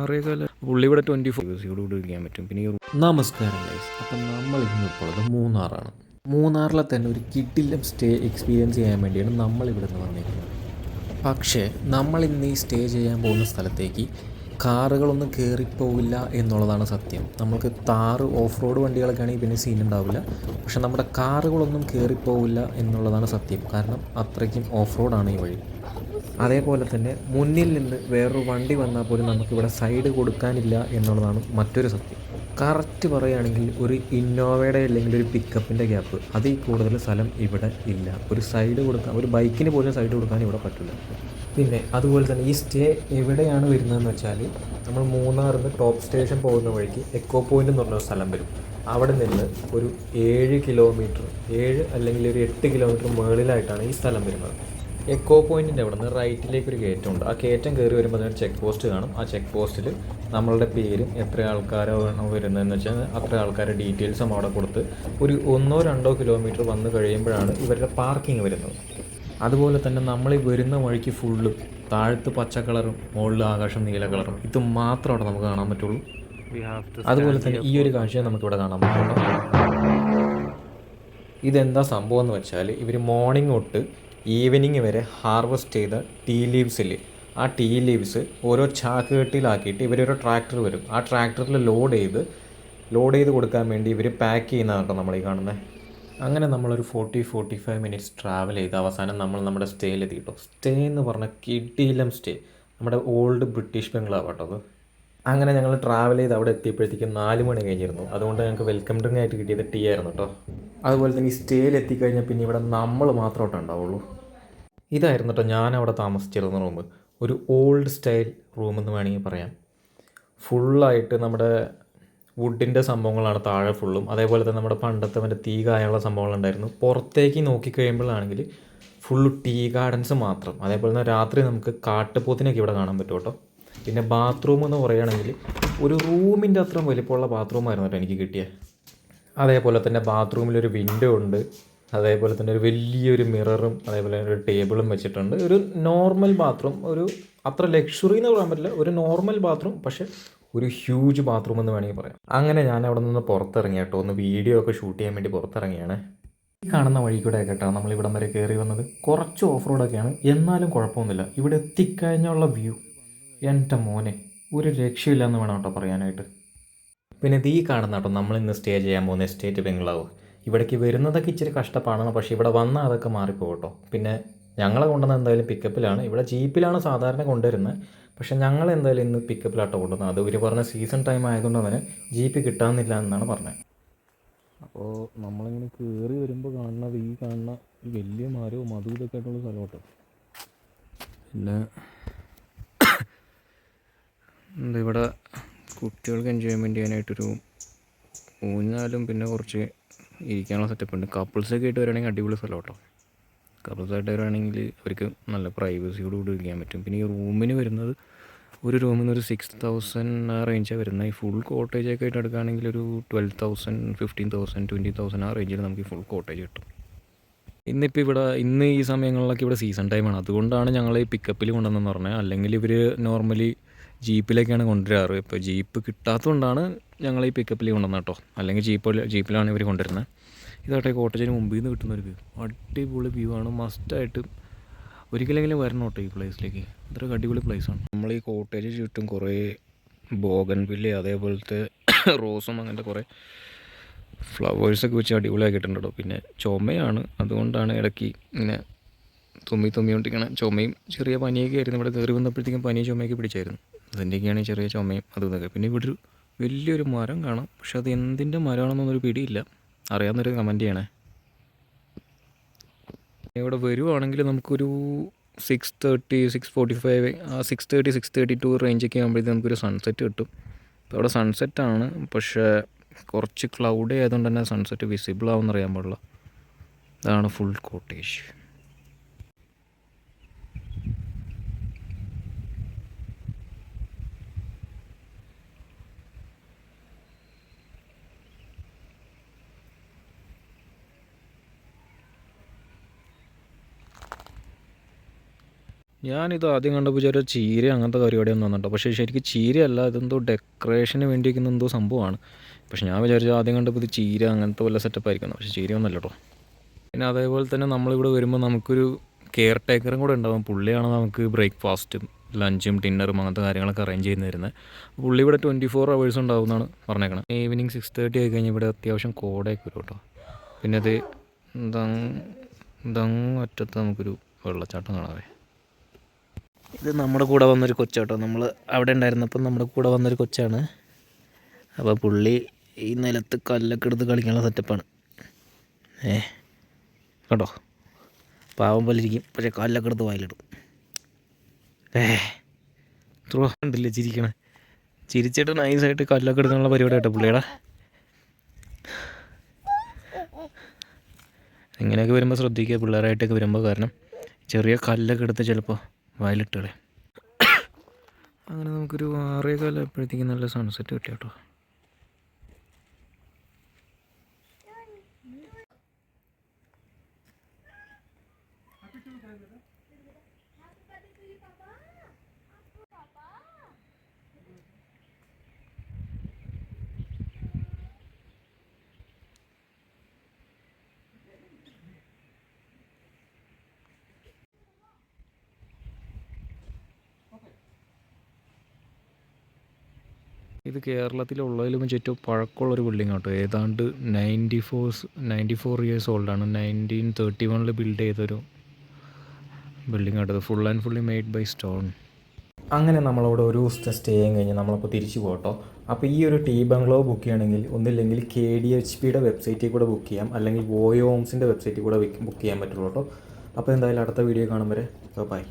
6:15 പുള്ളി ഇവിടെ 24 കൂടി ഇരിക്കാൻ പറ്റും. പിന്നെ നമസ്കാരം ഗൈസ്. അപ്പം നമ്മൾ ഇന്നിപ്പോൾ മൂന്നാറാണ്. മൂന്നാറിലെ തന്നെ ഒരു കിടിലം സ്റ്റേ എക്സ്പീരിയൻസ് ചെയ്യാൻ വേണ്ടിയാണ് നമ്മളിവിടെ നിന്ന് വന്നിരിക്കുന്നത്. പക്ഷേ നമ്മൾ ഇന്ന് ഈ സ്റ്റേ ചെയ്യാൻ പോകുന്ന സ്ഥലത്തേക്ക് കാറുകളൊന്നും കയറിപ്പോവില്ല എന്നുള്ളതാണ് സത്യം. നമുക്ക് താറ് ഓഫ് റോഡ് വണ്ടികളൊക്കെ ആണെങ്കിൽ പിന്നെ സീൻ ഉണ്ടാവില്ല. പക്ഷെ നമ്മുടെ കാറുകളൊന്നും കയറിപ്പോവില്ല എന്നുള്ളതാണ് സത്യം. കാരണം അത്രയ്ക്കും ഓഫ് റോഡാണ് ഈ വഴി. അതേപോലെ തന്നെ മുന്നിൽ നിന്ന് വേറൊരു വണ്ടി വന്നാൽ പോലും നമുക്കിവിടെ സൈഡ് കൊടുക്കാനില്ല എന്നുള്ളതാണ് മറ്റൊരു സത്യം. കറക്റ്റ് പറയുകയാണെങ്കിൽ ഒരു ഇന്നോവയുടെ അല്ലെങ്കിൽ ഒരു പിക്കപ്പിൻ്റെ ഗ്യാപ്പ് അതിൽ കൂടുതൽ സ്ഥലം ഇവിടെ ഇല്ല. ഒരു സൈഡ് കൊടുക്കാൻ, ഒരു ബൈക്കിന് പോലും സൈഡ് കൊടുക്കാൻ ഇവിടെ പറ്റില്ല. പിന്നെ അതുപോലെ തന്നെ ഈ സ്റ്റേ എവിടെയാണ് വരുന്നതെന്ന് വെച്ചാൽ നമ്മൾ മൂന്നാറിൽ നിന്ന് ടോപ്പ് സ്റ്റേഷൻ പോകുന്ന വഴിക്ക് എക്കോ പോയിൻ്റ് എന്ന് പറഞ്ഞൊരു സ്ഥലം വരും. അവിടെ നിന്ന് ഒരു 7 കിലോമീറ്റർ, 7 അല്ലെങ്കിൽ ഒരു 8 കിലോമീറ്റർ മുകളിലായിട്ടാണ് ഈ സ്ഥലം വരുന്നത്. എക്കോ പോയിൻറ്റിൻ്റെ അവിടെ നിന്ന് റൈറ്റിലേക്കൊരു കയറ്റമുണ്ട്. ആ കയറ്റം കയറി വരുമ്പോൾ അതിന് ചെക്ക് പോസ്റ്റ് കാണും. ആ ചെക്ക് പോസ്റ്റിൽ നമ്മളുടെ പേരും എത്ര ആൾക്കാരോ വേണോ വരുന്നതെന്ന് വെച്ചാൽ അത്ര ആൾക്കാരുടെ ഡീറ്റെയിൽസും അവിടെ കൊടുത്ത് ഒരു 1-2 കിലോമീറ്റർ വന്ന് കഴിയുമ്പോഴാണ് ഇവരുടെ പാർക്കിംഗ് വരുന്നത്. അതുപോലെ തന്നെ നമ്മൾ ഈ വരുന്ന വഴിക്ക് ഫുള്ളും താഴത്ത് പച്ച കളറും മുകളിൽ ആകാശം നീല കളറും ഇത് മാത്രം അവിടെ നമുക്ക് കാണാൻ പറ്റുള്ളൂ. അതുപോലെ തന്നെ ഈ ഒരു കാഴ്ച നമുക്കിവിടെ കാണാൻ പറ്റുള്ളൂ. ഇതെന്താ സംഭവം എന്ന് വെച്ചാൽ ഇവർ മോർണിംഗ് തൊട്ട് ഈവനിങ് വരെ ഹാർവെസ്റ്റ് ചെയ്ത ടീ ലീവ്സിൽ ആ ടീ ലീവ്സ് ഓരോ ചാക്ക് കെട്ടിയിലാക്കിയിട്ട് ഇവരൊരു ട്രാക്ടർ വരും. ആ ട്രാക്ടറിൽ ലോഡ് ചെയ്ത് കൊടുക്കാൻ വേണ്ടി ഇവർ പാക്ക് ചെയ്യുന്നതാണ് കേട്ടോ നമ്മളീ കാണുന്നത്. അങ്ങനെ നമ്മളൊരു 40-45 മിനിറ്റ്സ് ട്രാവൽ ചെയ്ത് അവസാനം നമ്മൾ നമ്മുടെ സ്റ്റേയിലെത്തി കേട്ടോ. സ്റ്റേ എന്ന് പറഞ്ഞാൽ കിടിലം സ്റ്റേ, നമ്മുടെ ഓൾഡ് ബ്രിട്ടീഷ് ബംഗ്ലാവ് കേട്ടോ അത്. അങ്ങനെ ഞങ്ങൾ ട്രാവൽ ചെയ്ത് അവിടെ എത്തിയപ്പോഴത്തേക്കും 4 മണി കഴിഞ്ഞിരുന്നു. അതുകൊണ്ട് ഞങ്ങൾക്ക് വെൽക്കം ഡ്രിങ്ക് ആയിട്ട് കിട്ടിയത് ടീ ആയിരുന്നു കേട്ടോ. അതുപോലെ തന്നെ ഈ സ്റ്റേയിൽ എത്തിക്കഴിഞ്ഞാൽ പിന്നെ ഇവിടെ നമ്മൾ മാത്രമായിട്ട് ഉണ്ടാവുള്ളൂ. ഇതായിരുന്നു കേട്ടോ ഞാൻ അവിടെ താമസിച്ചിരുന്ന റൂം. ഒരു ഓൾഡ് സ്റ്റൈൽ റൂമെന്ന് വേണമെങ്കിൽ പറയാം. ഫുള്ളായിട്ട് നമ്മുടെ വുഡിൻ്റെ സംഭവങ്ങളാണ് താഴെ ഫുള്ളും. അതേപോലെ തന്നെ നമ്മുടെ പണ്ടത്തെ മറ്റേ തീ കായുള്ള സംഭവങ്ങളുണ്ടായിരുന്നു. പുറത്തേക്ക് നോക്കിക്കഴിയുമ്പോഴാണെങ്കിൽ ഫുള്ള് ടീ ഗാർഡൻസ് മാത്രം. അതേപോലെ തന്നെ രാത്രി നമുക്ക് കാട്ടുപോത്തിനൊക്കെ ഇവിടെ കാണാൻ പറ്റും കേട്ടോ. പിന്നെ ബാത്റൂം എന്ന് പറയുകയാണെങ്കിൽ ഒരു റൂമിൻ്റെ അത്രയും വലിപ്പമുള്ള ബാത്റൂമായിരുന്നു കേട്ടോ എനിക്ക് കിട്ടിയത്. അതേപോലെ തന്നെ ബാത്റൂമിലൊരു വിൻഡോ ഉണ്ട്. അതേപോലെ തന്നെ ഒരു വലിയൊരു മിററും അതേപോലെ ഒരു ടേബിളും വെച്ചിട്ടുണ്ട്. ഒരു നോർമൽ ബാത്റൂം, ഒരു അത്ര ലക്ഷറി എന്ന് പറയാൻ പറ്റില്ല, ഒരു നോർമൽ ബാത്റൂം, പക്ഷേ ഒരു ഹ്യൂജ് ബാത്റൂം എന്ന് വേണമെങ്കിൽ പറയാം. അങ്ങനെ ഞാൻ അവിടെ നിന്ന് പുറത്തിറങ്ങി കേട്ടോ, ഒന്ന് വീഡിയോ ഒക്കെ ഷൂട്ട് ചെയ്യാൻ വേണ്ടി പുറത്തിറങ്ങിയാണ്. ഈ കാണുന്ന വഴി കൂടെ കേട്ടോ നമ്മളിവിടം വരെ കയറി വന്നത്. കുറച്ച് ഓഫ് റോഡൊക്കെയാണ്, എന്നാലും കുഴപ്പമൊന്നുമില്ല. ഇവിടെ എത്തിക്കഴിഞ്ഞുള്ള വ്യൂ എൻ്റെ മോനെ ഒരു രക്ഷയില്ല എന്ന് വേണം കേട്ടോ പറയാനായിട്ട്. പിന്നെ ഈ കാണുന്ന കേട്ടോ നമ്മളിന്ന് സ്റ്റേ ചെയ്യാൻ പോകുന്ന എസ്റ്റേറ്റ് ബംഗ്ലാവ്. ഇവിടേക്ക് വരുന്നതൊക്കെ ഇച്ചിരി കഷ്ടപ്പാടാണ്, പക്ഷേ ഇവിടെ വന്നാൽ അതൊക്കെ മാറിപ്പോകും കേട്ടോ. പിന്നെ ഞങ്ങളെ കൊണ്ടുവന്ന എന്തായാലും പിക്കപ്പിലാണ്. ഇവിടെ ജീപ്പിലാണ് സാധാരണ കൊണ്ടുവരുന്നത്, പക്ഷേ ഞങ്ങൾ എന്തായാലും ഇന്ന് പിക്കപ്പിലാട്ടോ കൊണ്ടുവന്നത്. അത് ഇവർ പറഞ്ഞ സീസൺ ടൈം ആയതുകൊണ്ട് തന്നെ ജീപ്പ് കിട്ടാനില്ല എന്നാണ് പറഞ്ഞത്. അപ്പോൾ നമ്മളിങ്ങനെ കയറി വരുമ്പോൾ കാണുന്നത് ഈ കാണുന്ന വലിയ മരവും അതും ഇതൊക്കെ ആയിട്ടുള്ള സ്ഥലം കേട്ടോ. പിന്നെ ഇവിടെ കുട്ടികൾക്ക് എൻജോയ്മെൻറ്റ് ചെയ്യാനായിട്ടൊരു ഊഞ്ഞാലും പിന്നെ കുറച്ച് ഇരിക്കാനുള്ള സെറ്റപ്പ് ഉണ്ട്. കപ്പിൾസൊക്കെ ആയിട്ട് വരികയാണെങ്കിൽ അടിപൊളി സ്ഥലം കേട്ടോ. കപ്പിൾസായിട്ട് വരികയാണെങ്കിൽ അവർക്ക് നല്ല പ്രൈവസിയോട് കൂടി ഇരിക്കാൻ പറ്റും. പിന്നെ ഈ റൂമിന് വരുന്നത് ഒരു റൂമിന് ഒരു 6,000 ആ റേഞ്ചാണ് വരുന്നത്. ഈ ഫുൾ കോട്ടേജൊക്കെ ആയിട്ട് എടുക്കുകയാണെങ്കിൽ ഒരു 12,000, 15,000, 20,000 ആ റേഞ്ചിൽ നമുക്ക് ഈ ഫുൾ കോട്ടേജ് കിട്ടും. ഇന്ന് ഈ സമയങ്ങളിലൊക്കെ ഇവിടെ സീസൺ ടൈമാണ്. അതുകൊണ്ടാണ് ഞങ്ങൾ ഈ പിക്കപ്പിൽ കൊണ്ടുവന്നതെന്ന് പറഞ്ഞത്. അല്ലെങ്കിൽ ഇവർ നോർമലി ജീപ്പിലേക്കാണ് കൊണ്ടുവരാറ്. ഇപ്പോൾ ജീപ്പ് കിട്ടാത്തതുകൊണ്ടാണ് ഞങ്ങൾ ഈ പിക്കപ്പിൽ കൊണ്ടുവന്നത് കേട്ടോ. അല്ലെങ്കിൽ ജീപ്പിലാണ് ഇവർ കൊണ്ടുവരുന്നത്. ഇതാട്ടെ കോട്ടേജിന് മുമ്പിൽ നിന്ന് കിട്ടുന്നൊരു വ്യൂ, അടിപൊളി വ്യൂ ആണ്. മസ്റ്റായിട്ട് ഒരിക്കലെങ്കിലും വരണം കേട്ടോ ഈ പ്ലേസിലേക്ക്. അത്രയ്ക്ക് അടിപൊളി പ്ലേസാണ്. നമ്മൾ ഈ കോട്ടേജ് ചുറ്റും കുറേ ബോഗൻവില്ല അതേപോലത്തെ റോസും അങ്ങനത്തെ കുറേ ഫ്ലവേഴ്സൊക്കെ വെച്ച് അടിപൊളിയാക്കിയിട്ടുണ്ട് കേട്ടോ. പിന്നെ ചുമയാണ്, അതുകൊണ്ടാണ് ഇടയ്ക്ക് ഇങ്ങനെ തുമ്മിക്കൊണ്ടിരിക്കണം. ചുമയും ചെറിയ പനിയൊക്കെ ആയിരുന്നു. ഇവിടെ കയറി വന്നപ്പോഴത്തേക്കും പനിയും ചുമയൊക്കെ പിടിച്ചായിരുന്നു. അതിൻ്റെയൊക്കെയാണ് ചെറിയ ചുമയും അതൊക്കെ. പിന്നെ ഇവിടെ ഒരു വലിയൊരു മരം കാണാം, പക്ഷെ അത് എന്തിൻ്റെ മരമാണെന്നൊന്നൊരു പിടിയില്ല. അറിയാവുന്നൊരു കമൻറ്റ് ചെയ്യണേ. ഇവിടെ വരുവാണെങ്കിൽ നമുക്കൊരു 6:30, 6:45, 6:30, 6:32 റേഞ്ചൊക്കെ ആകുമ്പോഴത്തേക്കും നമുക്കൊരു സൺസെറ്റ് കിട്ടും. ഇപ്പോൾ അവിടെ സൺസെറ്റാണ്, പക്ഷേ കുറച്ച് ക്ലൗഡി ആയതുകൊണ്ട് തന്നെ സൺസെറ്റ് വിസിബിൾ ആവുമെന്ന് അറിയാൻ പാടില്ല. ഇതാണ് ഫുൾ കോട്ടേജ്. ഞാനിത് ആദ്യം കണ്ടപ്പോൾ ചെറിയ ചീര അങ്ങനത്തെ പരിപാടിയൊന്നും വന്നിട്ടോ, പക്ഷേ ശരിക്കും ചീരയല്ല, ഇതെന്തോ ഡെക്കറേഷന് വേണ്ടിയിരിക്കുന്ന എന്തോ സംഭവമാണ്. പക്ഷെ ഞാൻ വിചാരിച്ചു ആദ്യം കണ്ടപ്പോൾ ഇത് ചീര അങ്ങനത്തെ വല്ല സെറ്റപ്പ് ആയിരിക്കുന്നു, പക്ഷേ ചീരയൊന്നുമല്ല കേട്ടോ. പിന്നെ അതേപോലെ തന്നെ നമ്മളിവിടെ വരുമ്പോൾ നമുക്കൊരു കെയർ ടേക്കറും കൂടെ ഉണ്ടാകും. പുള്ളിയാണ് നമുക്ക് ബ്രേക്ക്ഫാസ്റ്റും ലഞ്ചും ഡിന്നറും അങ്ങനത്തെ കാര്യങ്ങളൊക്കെ അറേഞ്ച് ചെയ്ത് തരുന്നത്. പുള്ളി ഇവിടെ 24 hours ഉണ്ടാവും എന്നാണ് പറഞ്ഞേക്കണം. ഈവനിങ് 6:30 ആയി കഴിഞ്ഞാൽ ഇവിടെ അത്യാവശ്യം കോടയൊക്കെ വരും കേട്ടോ. പിന്നെ അത് അറ്റത്ത് നമുക്കൊരു വെള്ളച്ചാട്ടം കാണാവേ. ഇത് നമ്മുടെ കൂടെ വന്നൊരു കൊച്ചാട്ടോ, നമ്മൾ അവിടെ ഉണ്ടായിരുന്നപ്പം നമ്മുടെ കൂടെ വന്നൊരു കൊച്ചാണ്. അപ്പോൾ പുള്ളി ഈ നിലത്ത് കല്ലൊക്കെ എടുത്ത് കളിക്കാനുള്ള സെറ്റപ്പാണ്. കേട്ടോ, പാവം പോലെ ഇരിക്കും, പക്ഷേ കല്ലൊക്കെ എടുത്ത് വായിലിടും. ഇത്ര ഉണ്ടല്ലേ ചിരിക്കണേ, ചിരിച്ചിട്ട് നൈസായിട്ട് കല്ലൊക്കെ എടുക്കാനുള്ള പരിപാടി കേട്ടോ പുള്ളിയുടെ. ഇങ്ങനെയൊക്കെ വരുമ്പോൾ ശ്രദ്ധിക്കുക പിള്ളേരായിട്ടൊക്കെ വരുമ്പോൾ, കാരണം ചെറിയ കല്ലൊക്കെ എടുത്ത് ചിലപ്പോൾ വായിലിട്ടുകളെ. അങ്ങനെ നമുക്കൊരു 6:15 ആയപ്പോഴത്തേക്കും നല്ല സൺസെറ്റ് കിട്ടി കേട്ടോ. ഇത് കേരളത്തിലുള്ളതിലും ഏറ്റവും പഴക്കമുള്ളൊരു ബിൽഡിംഗ് കേട്ടോ. ഏതാണ്ട് 94 ഇയേഴ്സ് ഓൾഡാണ്. 1931 ബിൽഡ് ചെയ്തൊരു ബിൽഡിംഗ് കേട്ടോ. Full and fully made by stone. അങ്ങനെ നമ്മളവിടെ ഒരു ദിവസത്തെ സ്റ്റേയും കഴിഞ്ഞ് നമ്മളപ്പോൾ തിരിച്ചു പോകട്ടോ. അപ്പോൾ ഈ ഒരു ടീ ബംഗ്ലോ ബുക്ക് ചെയ്യണമെങ്കിൽ ഒന്നില്ലെങ്കിൽ KDHPയുടെ വെബ്സൈറ്റിൽ കൂടെ ബുക്ക് ചെയ്യാം, അല്ലെങ്കിൽ വോയോ ഹോംസിൻ്റെ വെബ്സൈറ്റിൽ കൂടെ ബുക്ക് ചെയ്യാൻ പറ്റുള്ളൂ കേട്ടോ. അപ്പോൾ എന്തായാലും അടുത്ത വീഡിയോ കാണും വരെ ബൈ.